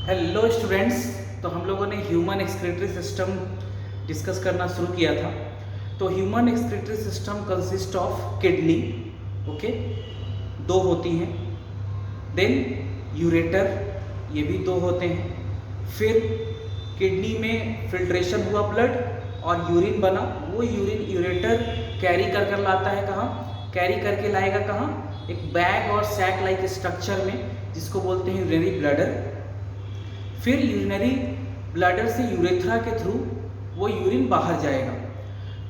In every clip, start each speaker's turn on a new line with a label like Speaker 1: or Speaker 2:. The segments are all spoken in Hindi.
Speaker 1: Hello students. तो हम लोगों ने ह्यूमन एक्सक्रीटरी सिस्टम डिस्कस करना शुरू किया था। तो human excretory system consist of kidney, okay, दो होती हैं। देन यूरेटर, ये भी दो होते हैं। फिर किडनी में फिल्ट्रेशन हुआ ब्लड और यूरिन बना, वो यूरिन यूरेटर कैरी कर कर लाता है कहाँ, कैरी करके लाएगा कहाँ, एक bag or sac like structure में, जिसको बोलते हैं यूरिनरी ब्लैडर। फिर यूरिनरी ब्लैडर से यूरेथ्रा के थ्रू वो यूरिन बाहर जाएगा।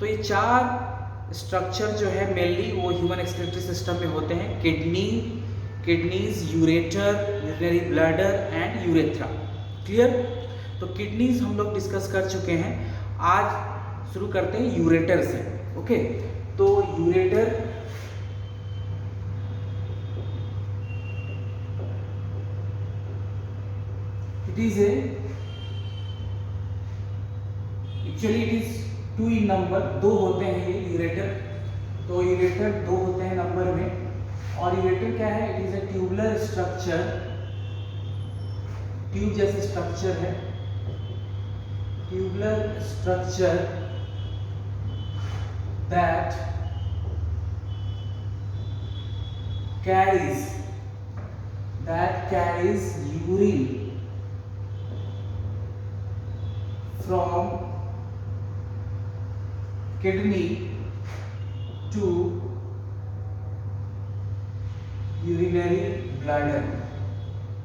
Speaker 1: तो ये चार स्ट्रक्चर जो है मेनली वो ह्यूमन एक्सक्रीटरी सिस्टम में होते हैं: kidneys, ureter, urinary bladder and urethra. Clear? तो किडनीज हम लोग डिस्कस कर चुके हैं। आज शुरू करते हैं यूरेटर से। ओके, तो ureter actually it is two in number, दो होते हैं ये यूरेटर। तो यूरेटर दो होते हैं नंबर में। और यूरेटर क्या है? It is a tubular structure, tube जैसे स्ट्रक्चर है, tubular structure that carries urine from kidney to urinary bladder।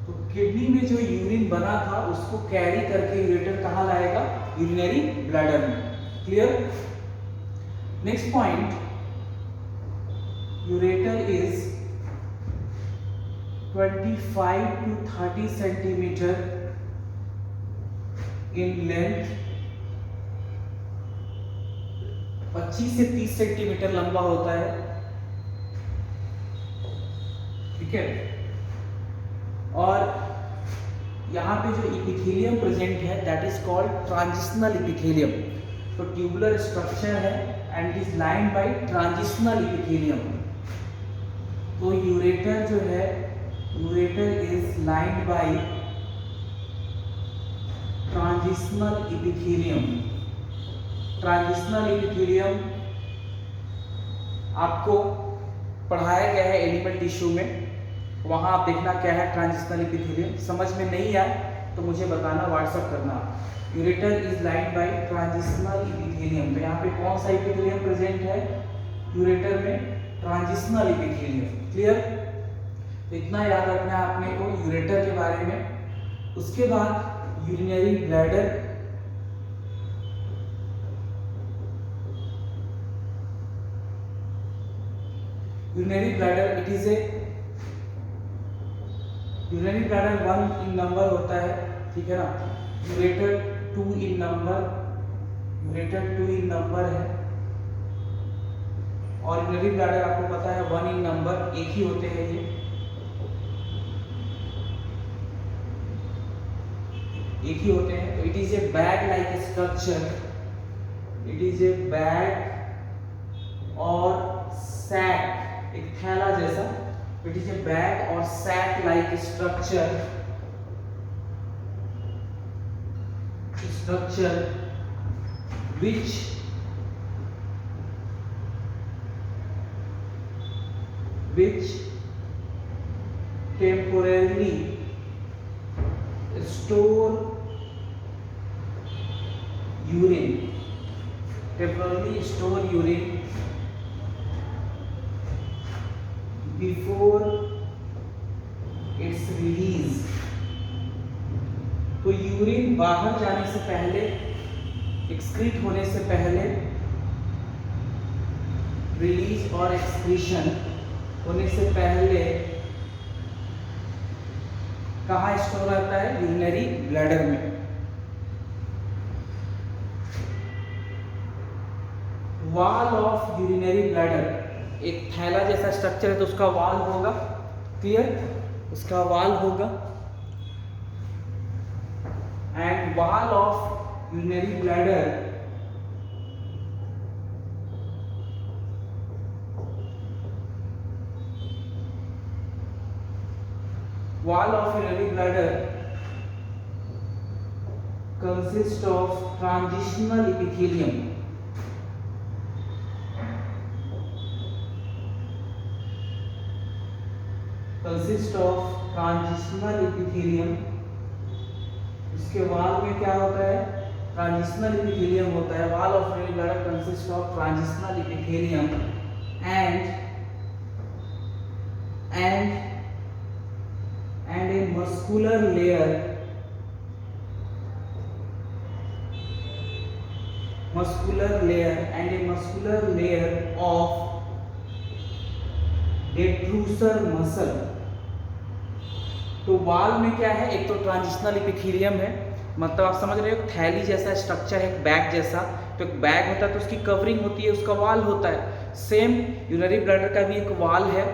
Speaker 1: तो किडनी में जो यूरिन बना था उसको कैरी करके यूरेटर कहाँ लाएगा? यूरिनरी ब्लैडर में। Clear? Next point, ureter is 25 to 30 centimetre in length, 25 से 30 सेंटीमीटर लंबा होता है। ठीक है? और यहाँ पे जो इपिथेलियम प्रेजेंट है that is called transitional epithelium. तो ट्यूबुलर स्ट्रक्चर है and is lined by transitional epithelium. तो यूरेटर जो है, ureter is lined by transitional epithelium. Transitional epithelium आपको पढ़ाया गया है एनिमल टिश्यू में, वहां आप देखना क्या है ट्रांजिशनल इपिथेलियम। समझ में नहीं आए तो मुझे बताना, व्हाट्सएप करना। Ureter is lined by transitional epithelium. तो यहाँ पे कौन सा इपिथेलियम प्रेजेंट है यूरेटर में? Transitional epithelium. क्लियर? तो इतना याद रखना है आपने को यूरेटर के बारे में। उसके बाद urinary bladder, urinary bladder it is A urinary bladder 1 in number होता है, ठीक है ना। यूरेटर 2 इन नंबर, यूरेटर 2 इन नंबर है। और यूरिनरी ब्लैडर आपको पता है 1 इन नंबर, एक ही होते हैं ये, एक ही होते हैं। तो it is a bag like structure, it is a bag or sac, एक थैला जैसा। It is a bag or sac like structure which temporarily store urine before its release। तो यूरिन बाहर जाने से पहले, एक्सक्रीट होने से पहले, रिलीज और एक्सक्रीशन होने से पहले कहाँ स्टोर रहता है? यूरिनरी ब्लैडर में। वॉल ऑफ यूरिनरी ब्लैडर, एक थैला जैसा स्ट्रक्चर है तो उसका वॉल होगा। क्लियर? उसका वॉल होगा। And wall of urinary bladder wall of urinary bladder consist of transitional epithelium. Consist of transitional epithelium. इसके वॉल में क्या होता है? ट्रांजिशनल इपिथेलियम होता है। Wall of urinary bladder consist of transitional epithelium and a muscular layer of detrusor muscle। तो वॉल में क्या है? एक तो ट्रांजिशनल इपिथेलियम है, मतलब आप समझ रहे हो, थैली जैसा स्ट्रक्चर है, एक बैग जैसा। तो एक बैग होता है तो उसकी कवरिंग होती है, उसका वॉल होता है। सेम यूरिनरी ब्लैडर का भी एक वॉल है,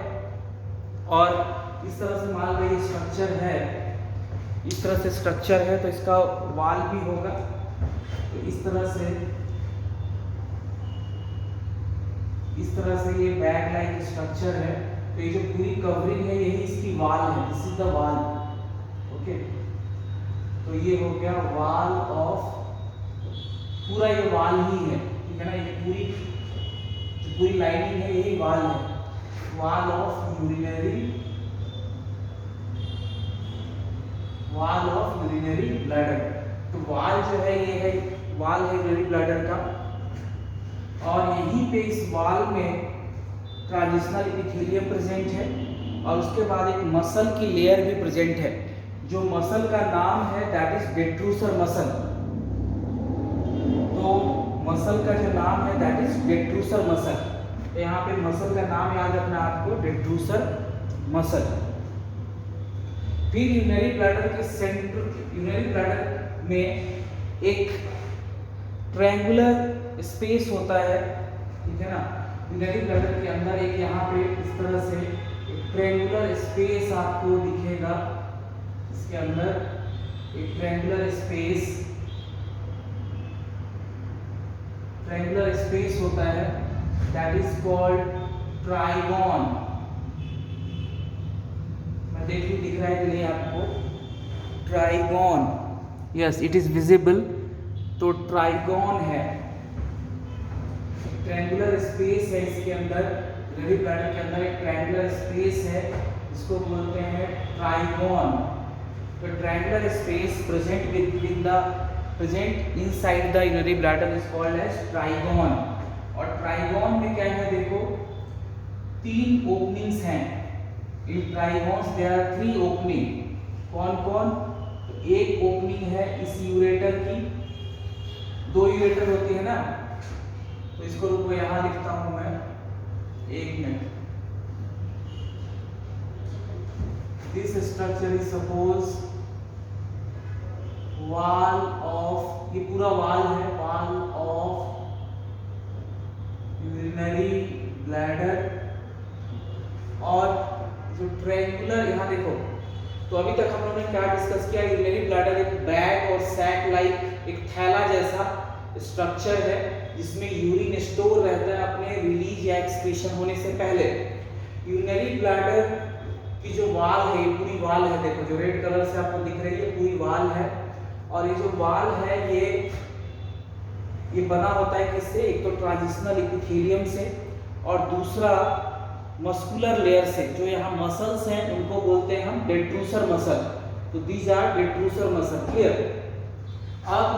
Speaker 1: और इस तरह से मान लो ये स्ट्रक्चर है, इस तरह से स्ट्रक्चर है, तो इसका वॉल भी होगा। तो इस तरह से ये बैग लाइक स्ट्रक्चर है। तो ये जो पूरी कवरिंग है यही इसकी वॉल है, this is the wall. Okay, तो ये हो गया वॉल ऑफ, पूरा ये वॉल ही है, ठीक है ना। ये पूरी लाइनिंग है, यही वॉल है, वॉल ऑफ यूरिनरी ब्लैडर। तो वॉल जो है ये है, वॉल है यूरिनरी ब्लैडर का, और यहीं पे इस वॉल में ट्रांजिशनल इपिथेलियम प्रेजेंट है, और उसके बाद एक मसल की लेयर भी प्रेजेंट है, जो मसल का नाम है दैट इज डेट्रूसर मसल। तो मसल का जो नाम है दैट इज डेट्रूसर मसल। तो यहाँ पे मसल का नाम याद रखना आपको, डेट्रूसर मसल। फिर यूरिनरी ब्लैडर के सेंटर, यूरिनरी ब्लैडर में एक ट्रायंगुलर स्पेस होता है, ठीक है ना। यूरिनरी ब्लैडर के अंदर एक यहाँ पे इस तरह से एक ट्रायंगुलर स्पेस आपको दिखेगा। इसके अंदर एक ट्रायंगुलर स्पेस होता है, दैट इज कॉल्ड ट्राइगॉन। मैं देखिए दिख रहा है कि नहीं आपको? Trigon, yes it is visible. तो ट्राइगॉन है, ट्रायंगुलर स्पेस है इसके अंदर, यूरिनरी ब्लैडर के अंदर एक ट्रायंगुलर स्पेस है, इसको बोलते हैं ट्राइगॉन। तो triangular space present inside the urinary bladder is called as trigone. और ट्राइगॉन में क्या है देखो, 3 ओपनिंग्स हैं। In trigones there are 3 opening. कौन कौन? तो एक ओपनिंग है इस यूरेटर की, 2 यूरेटर होती है ना, तो इसको रुको यहाँ लिखता हूं मैं, 1 minute. This structure is suppose wall of, ये पूरा वॉल है, वॉल ऑफ यूरिनरी ब्लैडर। और जो ट्रायंगुलर, यहाँ देखो, तो अभी तक हम लोगों ने क्या डिस्कस किया? यूरिनरी ब्लैडर एक बैग और सैक लाइक एक थैला जैसा स्ट्रक्चर है, जिसमें यूरिन स्टोर रहता है अपने रिलीज या एक्सक्रीशन होने से पहले। यूरिनरी ब्लैडर की जो वॉल है, ये पूरी वॉल है, देखो जो रेड कलर से आपको दिख रही है, पूरी वॉल है। और ये जो वॉल है ये बना होता है किससे? एक तो ट्रांजिशनल इपिथेलियम से, और दूसरा मस्कुलर लेयर से। जो यहाँ मसल्स हैं उनको बोलते हैं हम डेट्रूसर मसल। तो these are detrusor muscle, clear. अब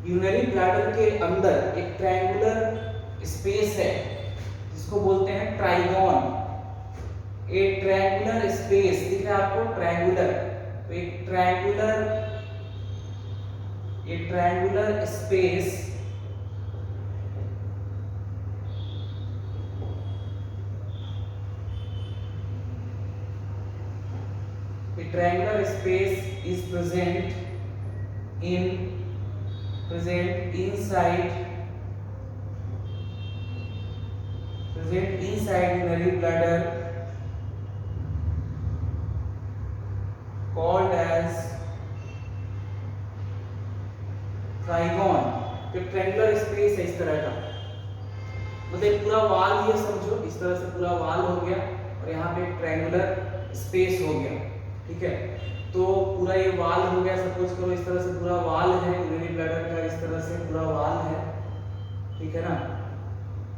Speaker 1: यूरिनरी ब्लैडर के अंदर एक ट्रायंगुलर स्पेस है, जिसको बोलते हैं ट्राइगॉन। एक ट्रायंगुलर स्पेस दिख रहा है आपको, ट्रायंगुलर। तो एक triangular space is present inside urinary bladder, called as trigon. तो ट्रायंगुलर स्पेस है इस तरह का, मतलब पूरा वॉल ये समझो, इस तरह से पूरा वॉल हो गया, और यहाँ पे ट्रायंगुलर स्पेस हो गया, ठीक है। तो पूरा ये वाल हो गया, सपोज करो इस तरह से पूरा वाल है यूरिनरी ब्लैडर का, इस तरह से पूरा वाल है, ठीक है ना।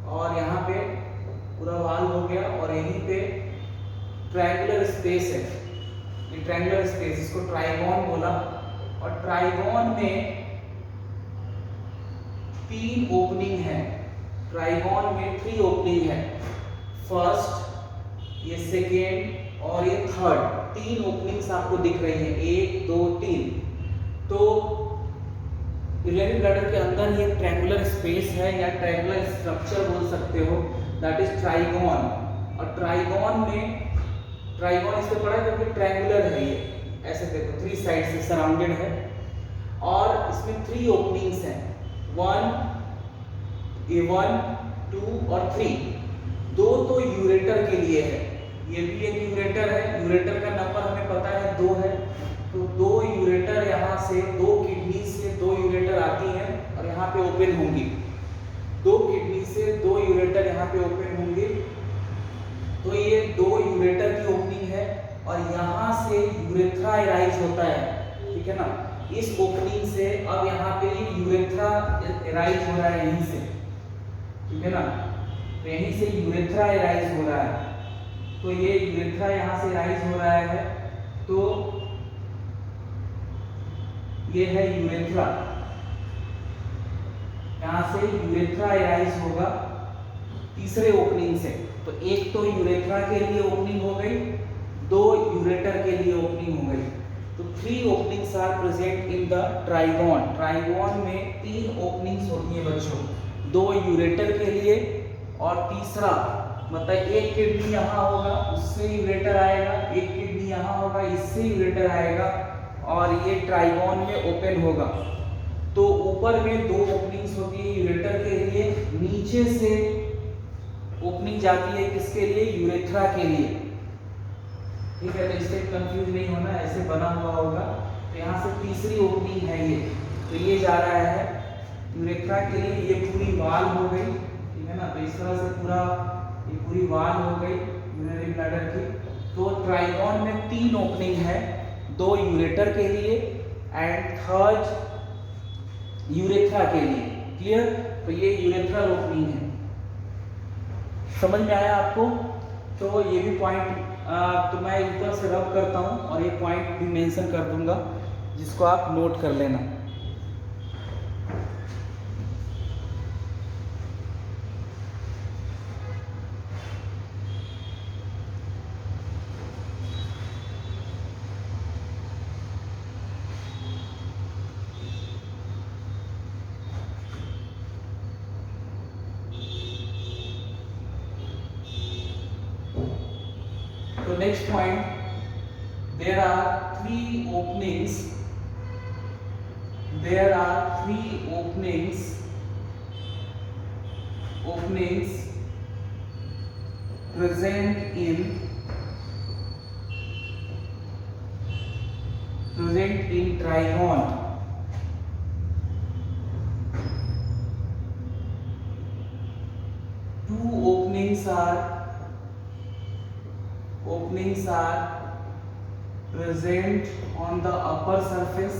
Speaker 1: और यहाँ पे पूरा वाल हो गया और यहीं पे ट्रायंगुलर स्पेस है, ये ट्रायंगुलर स्पेस, इसको ट्राइगोन बोला। और ट्राइगोन में 3 ओपनिंग है, ट्राइगोन में 3 ओपनिंग है, फर्स्ट, ये सेकेंड और ये थर्ड, 3 ओपनिंग्स आपको दिख रही हैं, 1 2 3। तो यूरिनरी ब्लैडर के अंदर ये ट्रायंगुलर स्पेस है या ट्रायंगुलर स्ट्रक्चर बोल सकते हो, दैट इज ट्राइगोन। और ट्राइगोन में, ट्राइगोन इससे पड़ा क्योंकि ट्रायंगुलर है, ये ऐसे देखो 3 साइड से सराउंडेड है और इसमें 3 ओपनिंग्स हैं, 1 2 और 3। 2 तो यूरेटर के लिए है, ये भी एक यूरेटर है, यूरेटर का नंबर हमें पता है 2 है, तो 2 यूरेटर यहाँ से 2 किडनी से 2 यूरेटर आती हैं और यहाँ पे ओपन होंगी, 2 किडनी से 2 यूरेटर यहाँ पे ओपन होंगे। तो ये 2 यूरेटर की ओपनिंग है और यहाँ से यूरेथ्रा एराइज होता है, ठीक है ना। इस ओपनिंग से अब यहाँ पे यूरेथ्रा एराइज हो रहा है यहीं से, ठीक है ना, तो यहीं से यूरेथ्रा एराइज हो रहा है। तो ये यूरेथ्रा यहाँ से एराइज हो रहा है, तो ये है यूरेथ्रा, यहाँ से यूरेथ्रा एराइज होगा तीसरे ओपनिंग से। तो एक तो यूरेथ्रा के लिए ओपनिंग हो गई, 2 यूरेटर के लिए ओपनिंग हो गई, तो 3 openings are present in the trigone. Trigone में 3 ओपनिंग्स होती हैं बच्चों, 2 यूरेटर के लिए और तीसरा मतलब एक किडनी यहाँ होगा, उससे यूरेटर आएगा, एक किडनी यहाँ होगा, इससे यूरेटर आएगा और ये ट्राइगोन में ओपन होगा। तो ऊपर में 2 ओपनिंग्स होती है यूरेटर के लिए, नीचे से ओपनिंग जाती है किसके लिए, यूरेथ्रा के लिए, ठीक है। तो इससे कंफ्यूज नहीं होना, ऐसे बना हुआ होगा। तो यहाँ से तीसरी ओपनिंग है ये, तो ये जा रहा है यूरेथ्रा के लिए, ये पूरी वाल हो गई, ठीक है ना। तो इस तरह से पूरा ये पूरी वाल हो गई यूरिनरी ब्लैडर की। तो ट्राइगोन में 3 ओपनिंग है, 2 यूरेटर के लिए एंड थर्ड यूरेथ्रा के लिए, क्लियर। तो ये यूरेथ्रल ओपनिंग है, समझ में आया आपको। तो ये भी पॉइंट तो मैं ऊपर से रब करता हूँ और ये पॉइंट भी मेंशन कर दूंगा जिसको आप नोट कर लेना। So next point, there are 3 openings. There are 3 openings present in trigon. Two openings are present on the upper surface,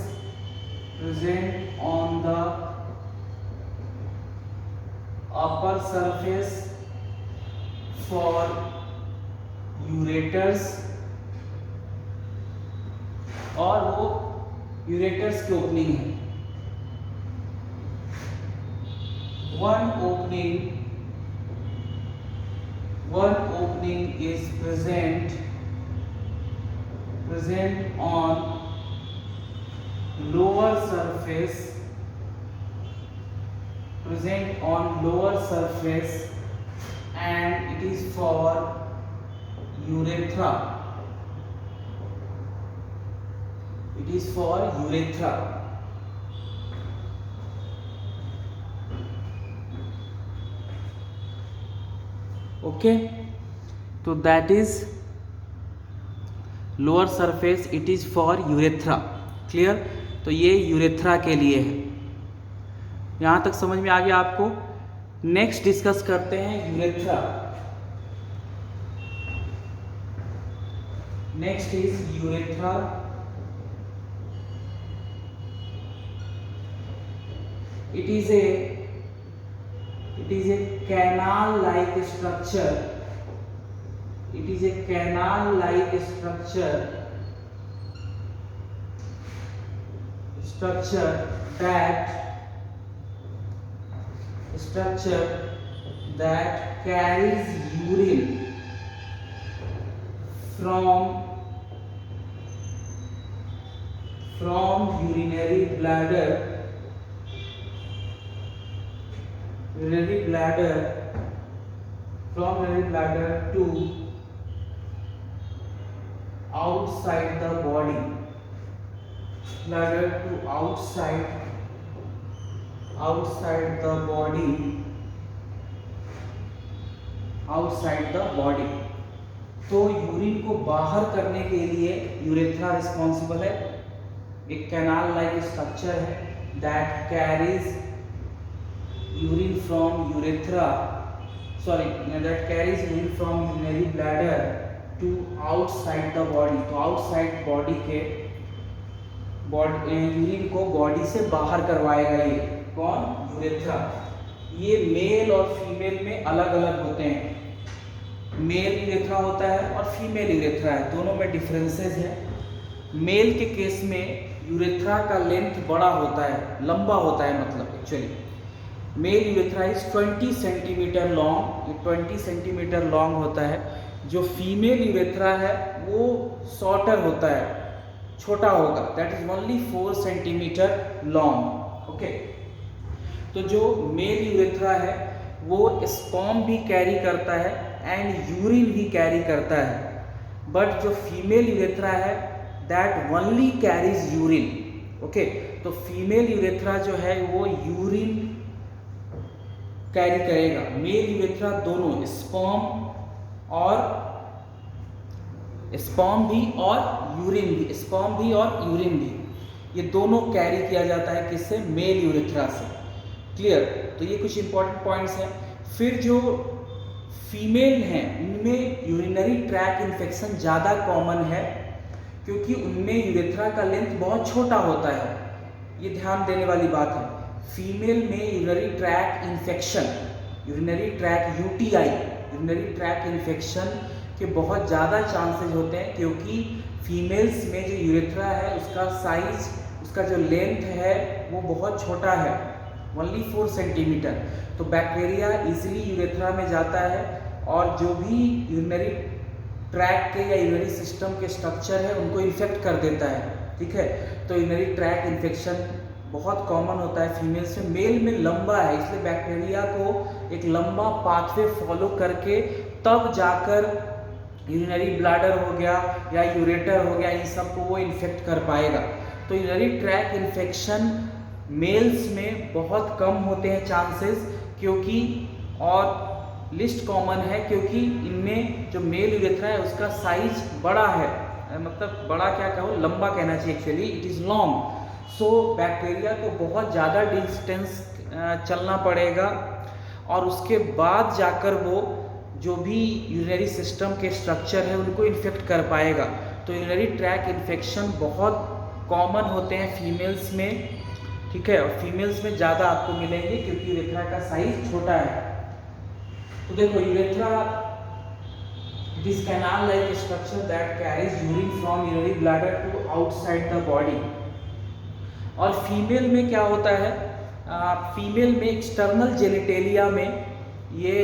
Speaker 1: for ureters, और वो यूरेटर्स की ओपनिंग है। One opening is present on lower surface and it is for urethra. Okay, तो that is lower surface, it is for urethra, clear. तो ये यूरेथ्रा के लिए है। यहाँ तक समझ में आ गया आपको। नेक्स्ट डिस्कस करते हैं urethra. Next is urethra. it is a canal like structure. It is a canal like structure that carries urine from urinary bladder to outside the body. outside the body. तो यूरिन को बाहर करने के लिए यूरेथ्रा रिस्पॉन्सिबल है. एक कैनाल लाइक स्ट्रक्चर है that carries urine from urinary bladder to outside the body. तो आउटसाइड बॉडी के यूरिन को बॉडी से बाहर करवाएगा. ये कौन? यूरेथ्रा. ये मेल और फीमेल में अलग अलग होते हैं. मेल यूरेथ्रा होता है और फीमेल यूरेथ्रा है, दोनों में डिफरेंसेस है. मेल के केस में यूरेथ्रा का लेंथ बड़ा होता है, लंबा होता है. मतलब actually male urethra is 20 centimetre long. ये 20 सेंटीमीटर लॉन्ग होता है. जो फीमेल यूरेथ्रा है वो शॉर्टर होता है, छोटा होगा. That is only 4 centimetre long. Okay. तो जो मेल यूरेथ्रा है वो स्पर्म भी कैरी करता है एंड यूरिन भी कैरी करता है. बट जो फीमेल यूरेथ्रा है that only carries urine. Okay. तो फीमेल यूरेथ्रा जो है वो यूरिन कैरी करेगा. मेल यूरेथ्रा दोनों स्पर्म भी और यूरिन भी ये दोनों कैरी किया जाता है किससे? मेल यूरेथ्रा से. क्लियर? तो ये कुछ इंपॉर्टेंट पॉइंट्स हैं. फिर जो फीमेल हैं उनमें यूरिनरी ट्रैक इन्फेक्शन ज़्यादा कॉमन है क्योंकि उनमें यूरेथ्रा का लेंथ बहुत छोटा होता है. ये ध्यान देने वाली बात है. फीमेल में यूरिनरी ट्रैक इन्फेक्शन के बहुत ज़्यादा चांसेस होते हैं क्योंकि फीमेल्स में जो यूरेथ्रा है उसका साइज, उसका जो लेंथ है वो बहुत छोटा है, ओनली 4 सेंटीमीटर. तो बैक्टीरिया इजीली यूरेथ्रा में जाता है और जो भी यूरिनरी ट्रैक के या यूरिनरी सिस्टम के स्ट्रक्चर है उनको इन्फेक्ट कर देता है. ठीक है. तो यूरिनरी ट्रैक इन्फेक्शन बहुत कॉमन होता है फीमेल्स में. मेल में लंबा है, इसलिए बैक्टीरिया को एक लंबा पाथवे फॉलो करके तब जाकर यूरिनरी ब्लैडर हो गया या यूरेटर हो गया, इन सब को वो इन्फेक्ट कर पाएगा. तो यूरिनरी ट्रैक इन्फेक्शन मेल्स में बहुत कम होते हैं चांसेस क्योंकि, और लिस्ट कॉमन है क्योंकि इनमें जो मेल यूरेथ्रा है उसका साइज बड़ा है. मतलब बड़ा क्या कहो, लंबा कहना चाहिए. Actually it is long. So bacteria को बहुत ज़्यादा डिस्टेंस चलना पड़ेगा और उसके बाद जाकर वो जो भी यूरिनरी सिस्टम के स्ट्रक्चर है उनको इन्फेक्ट कर पाएगा. तो यूरिनरी ट्रैक इन्फेक्शन बहुत कॉमन होते हैं फीमेल्स में. ठीक है. और फीमेल्स में ज़्यादा आपको मिलेंगे क्योंकि यूरेथ्रा का साइज छोटा है. तो देखो urethra this canal like structure that carries urine from urinary bladder to outside the body. और फीमेल में क्या होता है? फीमेल में एक्सटर्नल जेनिटेलिया में ये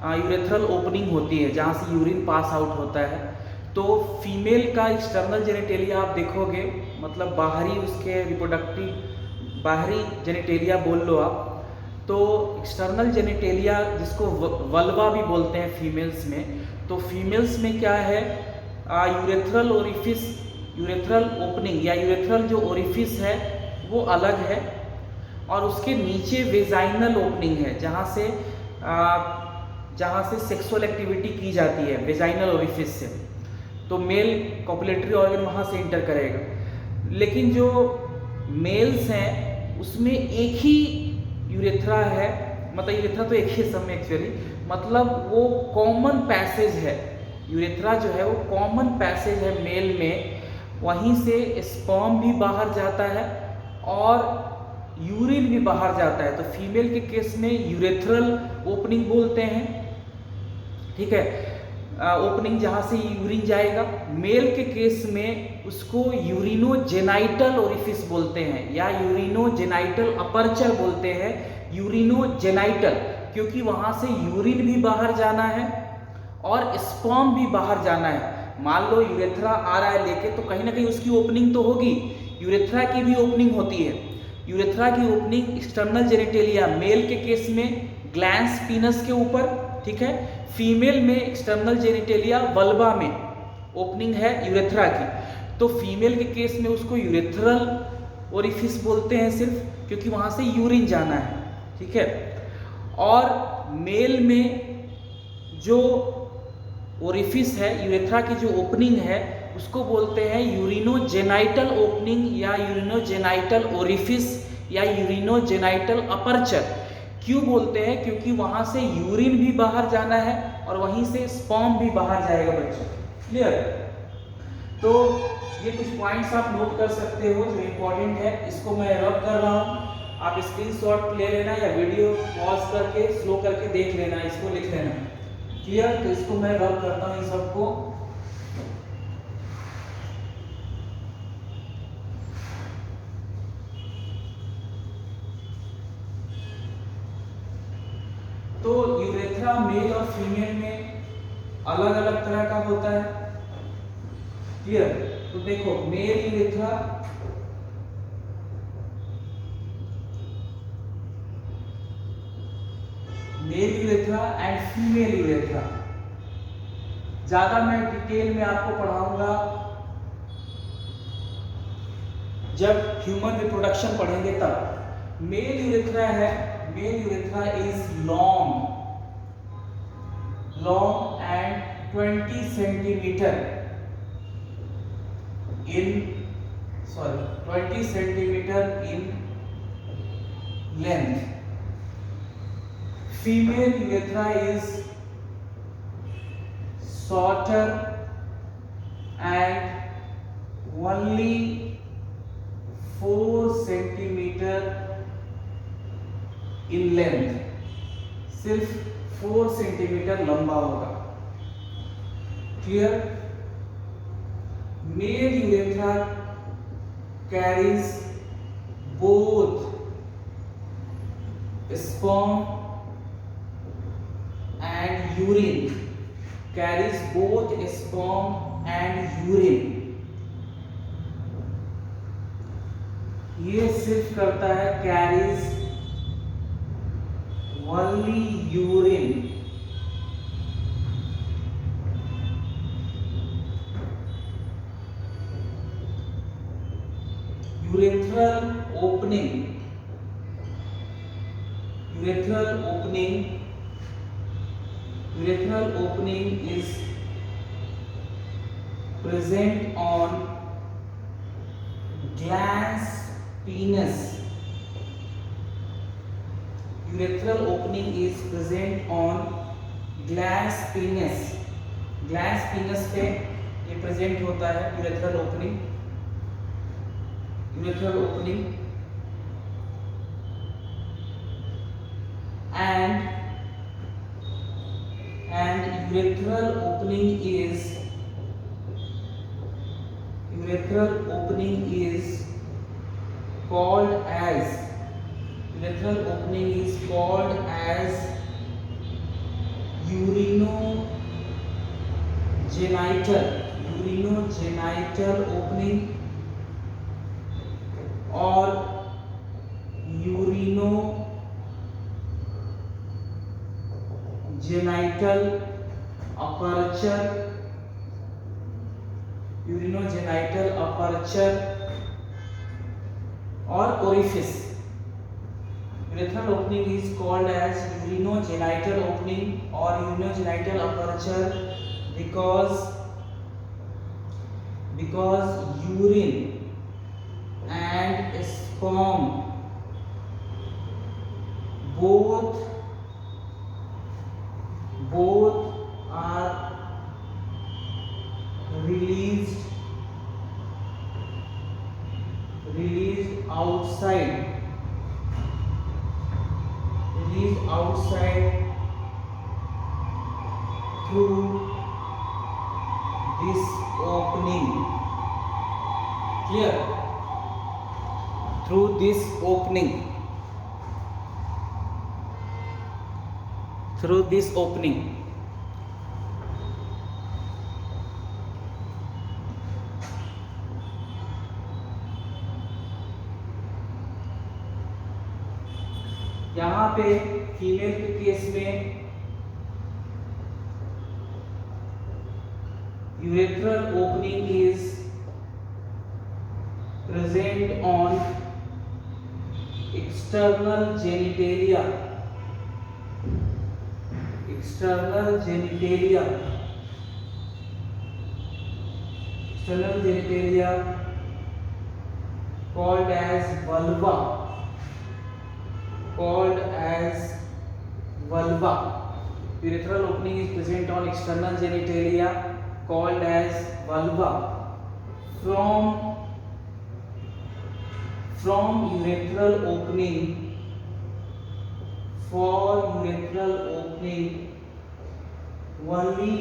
Speaker 1: यूरेथ्रल ओपनिंग होती है जहाँ से यूरिन पास आउट होता है. तो फीमेल का एक्सटर्नल जेनिटेलिया आप देखोगे, मतलब बाहरी उसके बाहरी जेनिटेलिया बोल लो आप. तो एक्सटर्नल जेनिटेलिया जिसको वल्वा भी बोलते हैं फीमेल्स में. तो फीमेल्स में क्या है? यूरेथ्रल ओपनिंग या यूरेथ्रल जो ओरिफिस है वो अलग है और उसके नीचे वेजाइनल ओपनिंग है जहाँ से सेक्सुअल एक्टिविटी की जाती है वेजाइनल ओरिफिस से. तो मेल कॉपुलेटरी ऑर्गन वहाँ से इंटर करेगा. लेकिन जो मेल्स हैं उसमें एक ही यूरेथ्रा है, मतलब यूरेथ्रा तो एक ही समय एक्चुअली, मतलब वो कॉमन पैसेज है. यूरेथ्रा जो है वो कॉमन पैसेज है मेल में. वहीं से स्पर्म भी बाहर जाता है और यूरिन भी बाहर जाता है, तो फीमेल के केस में यूरेथ्रल ओपनिंग बोलते हैं, ठीक है, ओपनिंग जहाँ से यूरिन जाएगा। मेल के केस में उसको यूरिनोजेनाइटल ओरिफिस बोलते हैं या यूरिनोजेनाइटल अपर्चर बोलते हैं। यूरिनोजेनाइटल क्योंकि वहाँ से यूरिन भी बाहर जाना है और स्पर्म भी बाहर जाना है। मान लो यूरेथ्रा आ रहा है लेके, तो कहीं ना कहीं उसकी ओपनिंग तो होगी। यूरेथ्रा की भी ओपनिंग होती है। यूरेथ्रा की ओपनिंग एक्सटर्नल जेनिटेलिया, मेल के केस में ग्लैंस पीनस के ऊपर, ठीक है। फीमेल में एक्सटर्नल जेनिटेलिया वल्वा में ओपनिंग है यूरेथ्रा की। तो फीमेल के केस में उसको यूरेथ्रल ओरिफिस बोलते हैं सिर्फ, क्योंकि वहाँ से यूरिन जाना है, ठीक है। और मेल में जो ओरिफिस है, यूरेथ्रा की जो ओपनिंग है, उसको बोलते हैं यूरिनोजेनाइटल ओपनिंग या यूरिनोजेनाइटल ओरिफिस या यूरिनोजेनाइटल अपर्चर। क्यों बोलते हैं? क्योंकि वहां से यूरिन भी बाहर जाना है और वहीं से स्पर्म भी बाहर जाएगा बच्चों। क्लियर? तो ये कुछ पॉइंट्स आप नोट कर सकते हो जो इंपॉर्टेंट है। इसको मैं रब कर रहा हूँ, आप स्क्रीनशॉट ले लेना या वीडियो पॉज करके स्लो करके देख लेना, इसको लिख लेना। क्लियर? तो इसको मैं रब करता हूँ इन सबको। तो यूरेथ्रा मेल और फीमेल में अलग अलग तरह का होता है। क्लियर? तो देखो, male urethra and female urethra, ज्यादा मैं डिटेल में आपको पढ़ाऊंगा जब ह्यूमन रिप्रोडक्शन पढ़ेंगे तब। मेल यूरेथ्रा है, male urethra is long and 20 centimeter in length. Female urethra is shorter and only 4 centimeter in length, सिर्फ 4 सेंटीमीटर लंबा होगा। Clear? Male urethra carries both sperm and urine, carries both sperm and urine. ये सिर्फ करता है carries only urine। urethral opening is present on glans penis। Urethral opening is present on glans penis। glans penis पे ये present होता है urethral opening। and urethral opening is called as urinogenital opening और urinogenital aperture और orifice। urethral opening is called as urinogenital opening or urinogenital aperture because urine and sperm both are released outside is outside through this opening. Clear? Through this opening. Through this opening. यहाँ पे फीमेल के केस में urethral opening is present on external genitalia. External genitalia. External genitalia called as vulva. Called as vulva. Urethral opening is present on external genitalia called as vulva. From urethral opening, for urethral opening, only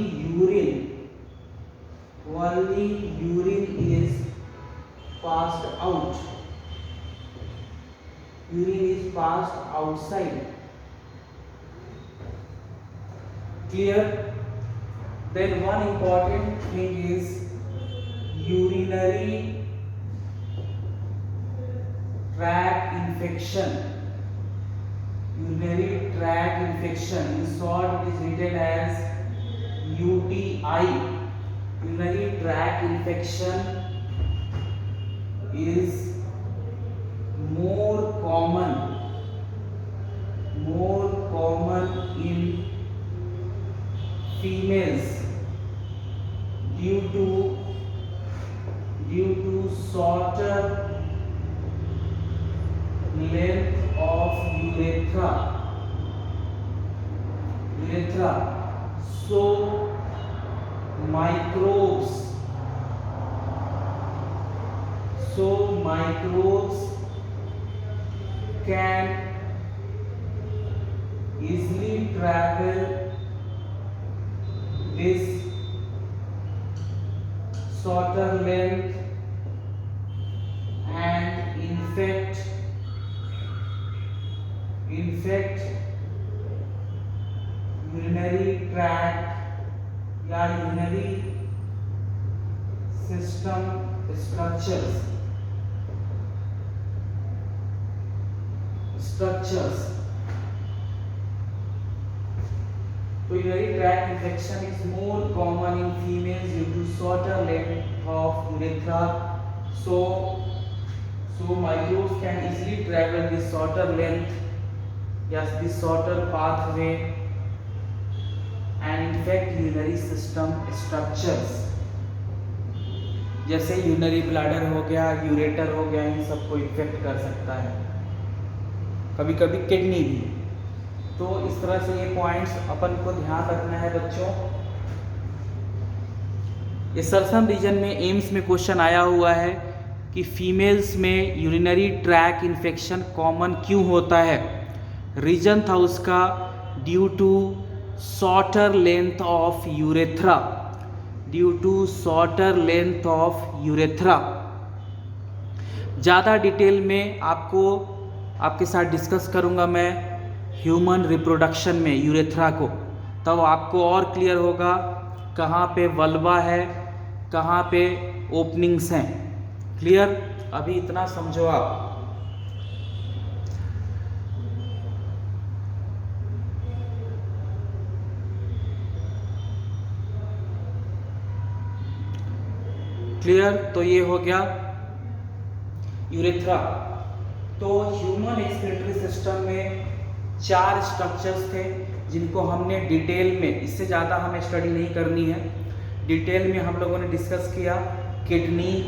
Speaker 1: urine is passed out. Urine is passed outside. Clear? Then one important thing is urinary tract infection. Urinary tract infection. In short, it is written as UTI. Urinary tract infection is more common in females due to shorter length of urethra. So microbes can easily travel this shorter length and infect urinary tract या urinary system structures. Urinary tract infection is more common in females due to shorter length of urethra. So microbes can easily travel this shorter length, yes, this shorter pathway and infect urinary system structures. जैसे यूरिनरी ब्लैडर हो गया, यूरेटर हो गया, इन सबको इन्फेक्ट कर सकता है, कभी कभी किडनी भी। तो इस तरह से ये पॉइंट्स अपन को ध्यान रखना है बच्चों। ये सर्सम रीजन में एम्स में क्वेश्चन आया हुआ है कि फीमेल्स में यूरिनरी ट्रैक इन्फेक्शन कॉमन क्यों होता है। रीजन था उसका due to shorter length of urethra, ज़्यादा डिटेल में आपके साथ डिस्कस करूंगा मैं ह्यूमन रिप्रोडक्शन में यूरेथ्रा को, तब आपको और क्लियर होगा कहाँ पे वल्वा है, कहाँ पे ओपनिंग्स हैं। क्लियर? अभी इतना समझो आप। क्लियर? तो ये हो गया यूरेथ्रा। तो ह्यूमन एक्सक्रीटरी सिस्टम में 4 स्ट्रक्चर्स थे जिनको हमने डिटेल में, इससे ज़्यादा हमें स्टडी नहीं करनी है, डिटेल में हम लोगों ने डिस्कस किया। किडनी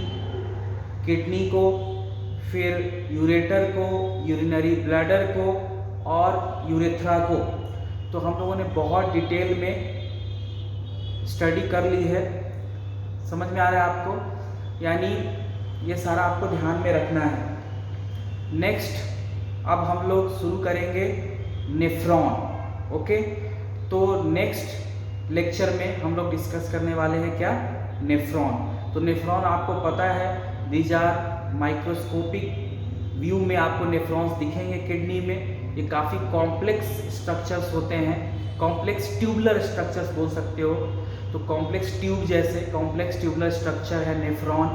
Speaker 1: को, फिर यूरेटर को, यूरिनरी ब्लैडर को और यूरेथ्रा को। तो हम लोगों ने बहुत डिटेल में स्टडी कर ली है। समझ में आ रहा है आपको? यानी ये सारा आपको ध्यान में रखना है। नेक्स्ट अब हम लोग शुरू करेंगे नेफ्रॉन। ओके, तो नेक्स्ट लेक्चर में हम लोग डिस्कस करने वाले हैं क्या, नेफ्रॉन। तो नेफ्रॉन आपको पता है, दीज आर माइक्रोस्कोपिक व्यू में आपको नेफ्रॉन्स दिखेंगे किडनी में। ये काफ़ी कॉम्प्लेक्स स्ट्रक्चर्स होते हैं, कॉम्प्लेक्स ट्यूबुलर स्ट्रक्चर्स बोल सकते हो। तो कॉम्प्लेक्स ट्यूब जैसे कॉम्प्लेक्स ट्यूबुलर स्ट्रक्चर है नेफ्रॉन,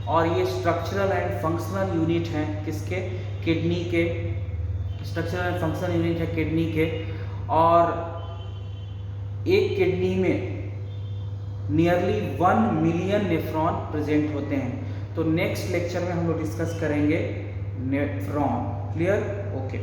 Speaker 1: और ये स्ट्रक्चरल एंड फंक्शनल यूनिट हैं किसके, किडनी के। स्ट्रक्चरल एंड फंक्शनल यूनिट है किडनी के, और एक किडनी में नियरली 1 मिलियन नेफ्रॉन प्रेजेंट होते हैं। तो नेक्स्ट लेक्चर में हम लोग डिस्कस करेंगे नेफ्रॉन। क्लियर? ओके।